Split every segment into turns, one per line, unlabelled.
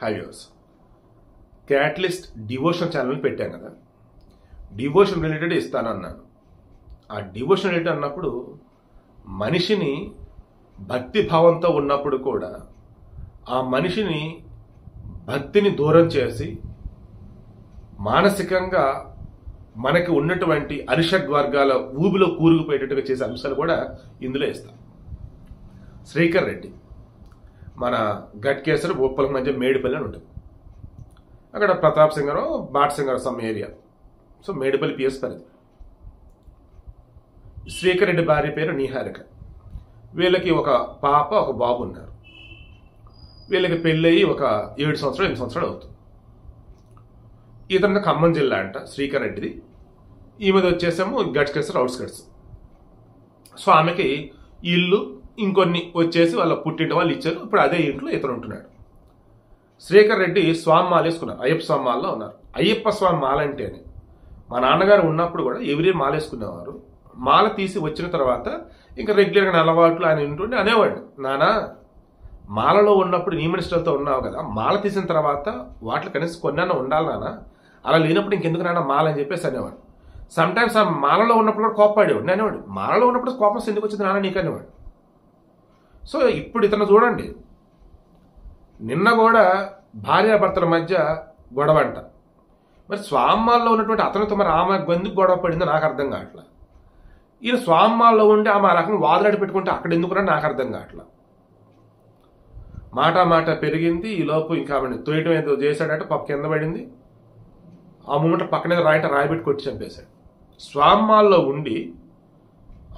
High viewers, Catalyst Devotion channel పెట్టాం కదా. Devotion related ఇస్తానన్నాను. ఆ డివోషన్ రిలేటెడ్ అన్నప్పుడు మనిషిని భక్తి భావంతో ఉన్నప్పుడు కూడా ఆ మనిషిని భక్తిని దూరం చేసి మానసికంగా మనకి ఉన్నటువంటి అరిషడ్ వర్గాల ఊబిలో కూరుకుపోయేటట్టుగా చేసే అంశాలు కూడా ఇందులో ఇస్తాం. శ్రీకర్ రెడ్డి మన గట్కేసరి ఉప్పల మధ్య మేడిపల్లి అని ఉంటుంది. అక్కడ Pratap Singaram Bata Singaram some area. So Medipally PS పరిధి. శ్రీకర్ రెడ్డి భార్య పేరు నిహారిక. వీళ్ళకి ఒక పాప ఒక బాబు ఉన్నారు. వీళ్ళకి పెళ్ళయి ఒక 7 సంవత్సరాలు 8 సంవత్సరాలు అవుతుంది. ఇతను ఖమ్మం జిల్లా అంట శ్రీకర్ రెడ్డిది. ఈమెది వచ్చేసాము గట్కేసర్ అవుట్స్కట్స్. సో ఆమెకి ఇల్లు ఇంకొన్ని వచ్చేసి వాళ్ళ పుట్టింటి వాళ్ళు ఇచ్చారు. ఇప్పుడు అదే ఇంట్లో ఇతను ఉంటున్నాడు. శ్రీకర్ రెడ్డి స్వామి మాల వేసుకున్నారు. అయ్యప్ప స్వామి మాలలో ఉన్నారు. అయ్యప్ప స్వామి మాల అంటేనే మా నాన్నగారు ఉన్నప్పుడు కూడా ఎవరి మాల వేసుకునేవారు. మాల తీసి వచ్చిన తర్వాత ఇంకా రెగ్యులర్గా అలవాట్లు ఆయన ఉంటుండే అనేవాడు, నానా మాలలో ఉన్నప్పుడు నీ మినిస్టర్తో ఉన్నావు కదా, మాల తీసిన తర్వాత వాటిలో కనీసం కొన్నా ఉండాలి నాన్న, అలా లేనప్పుడు ఇంకెందుకు నాన్న మాల అని చెప్పేసి అనేవాడు. సమ్ టైమ్స్ ఆ మాలలో ఉన్నప్పుడు కూడా కోపపడేవాడు. అనేవాడు మాలలో ఉన్నప్పుడు కోపం ఎందుకు వచ్చింది నాన్న నీకు అనేవాడు. సో ఇప్పుడు ఇతను చూడండి, నిన్న కూడా భార్యాభర్తల మధ్య గొడవ అంట. మరి స్వామ్మాల్లో ఉన్నటువంటి అతనితో మరి ఆమె ఎందుకు గొడవ పడిందో నాకు అర్థం కావట్లా. ఈయన స్వామ్మాల్లో ఉండి ఆమె ఆ రకంగా వాదులాడి పెట్టుకుంటే అక్కడ ఎందుకున్నా నాకు అర్థం కావట్లా. మాట పెరిగింది. ఈ లోపు ఇంకా ఆమెను తోయటం ఏదో చేశాడట, పప్పు కింద పడింది. ఆ మూమెంట్ పక్కనే రాయబెట్టి కొట్టి చంపేశాడు. స్వామ్మాల్లో ఉండి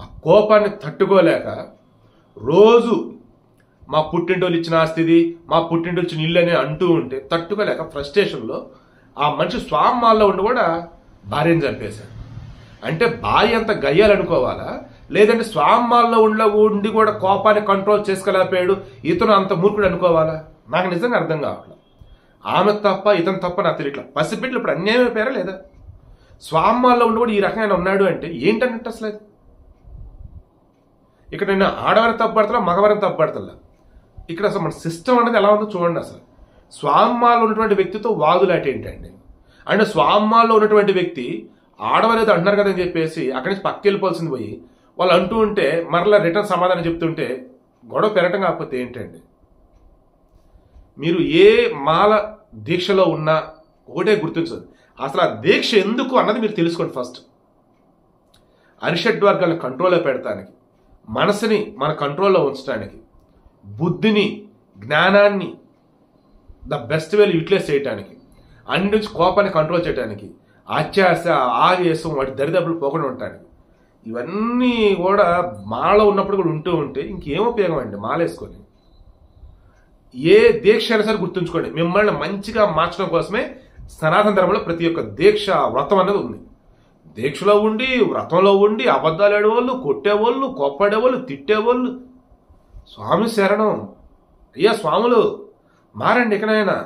ఆ కోపాన్ని తట్టుకోలేక రోజు మా పుట్టింటోళ్ళు ఇచ్చిన ఆస్తిది, మా పుట్టింటోళ్ళు ఇచ్చిన ఇల్లు అని అంటూ ఉంటే తట్టుకోలేక ఫ్రస్ట్రేషన్లో ఆ మనిషి స్వామ్మాల్లో ఉండి కూడా భార్యను చంపేశాడు. అంటే భార్య అంత గయ్యాలనుకోవాలా, లేదంటే స్వామ్మాల్లో ఉండి కూడా కోపాన్ని కంట్రోల్ చేసుకోలేకపోయాడు ఇతను అంత మూర్ఖుడు అనుకోవాలా? నాకు నిజంగా అర్థం కావట్లేదు. ఆమె తప్ప ఇతను తప్ప నాకు తెలియట్లా. పసిబిడ్డలు ఇప్పుడు అన్యాయం అయిపోయారా లేదా? స్వామ్మాల్లో ఉండి కూడా ఈ రకమైన ఉన్నాడు అంటే ఏంటన్నట్టు అసలు. ఇక్కడ నేను ఆడవారిని తప్పుపడతా, మగవారిని తప్పుపడతా. ఇక్కడ అసలు మన సిస్టమ్ అనేది ఎలా ఉందో చూడండి. అసలు స్వామ్మాల్లో ఉన్నటువంటి వ్యక్తితో వాదులాట ఏంటండి? అంటే స్వామ్మాల్లో ఉన్నటువంటి వ్యక్తి ఆడవారు ఏదో అంటున్నారు కదా అని చెప్పేసి అక్కడి నుంచి పక్కకి వెళ్ళిపోవాల్సింది పోయి వాళ్ళు అంటూ ఉంటే మరలా రిటర్న్ సమాధానం చెప్తుంటే గొడవ పెరగటం కాకపోతే ఏంటండి? మీరు ఏ మాల దీక్షలో ఉన్నా ఒకటే గుర్తించదు, అసలు ఆ దీక్ష ఎందుకు అన్నది మీరు తెలుసుకోండి. ఫస్ట్ అరిషడ్ వర్గాలను కంట్రోల్లో పెడతానికి, మనసుని మన కంట్రోల్లో ఉంచడానికి, బుద్ధిని జ్ఞానాన్ని ద బెస్ట్ వేలో యూటిలైజ్ చేయడానికి, అన్ని నుంచి కోపాన్ని కంట్రోల్ చేయడానికి, అత్యాశ ఆవేశం వాటి దరిదాపులు పోకుండా ఉండటానికి, ఇవన్నీ కూడా మాలలో ఉన్నప్పుడు కూడా ఉంటూ ఉంటే ఇంకేం ఉపయోగం అండి మాల వేసుకొని? ఏ దీక్ష అయినా సరే గుర్తుంచుకోండి, మిమ్మల్ని మంచిగా మార్చడం కోసమే సనాతన ధర్మంలో ప్రతి ఒక్క దీక్ష వ్రతం అనేది ఉంది. దీక్షలో ఉండి వ్రతంలో ఉండి అబద్ధాలు ఆడేవాళ్ళు, కొట్టేవాళ్ళు, కోప్పడేవాళ్ళు, తిట్టేవాళ్ళు. స్వామి శరణం అయ్యా, స్వాములు మారండి ఇకనైనా.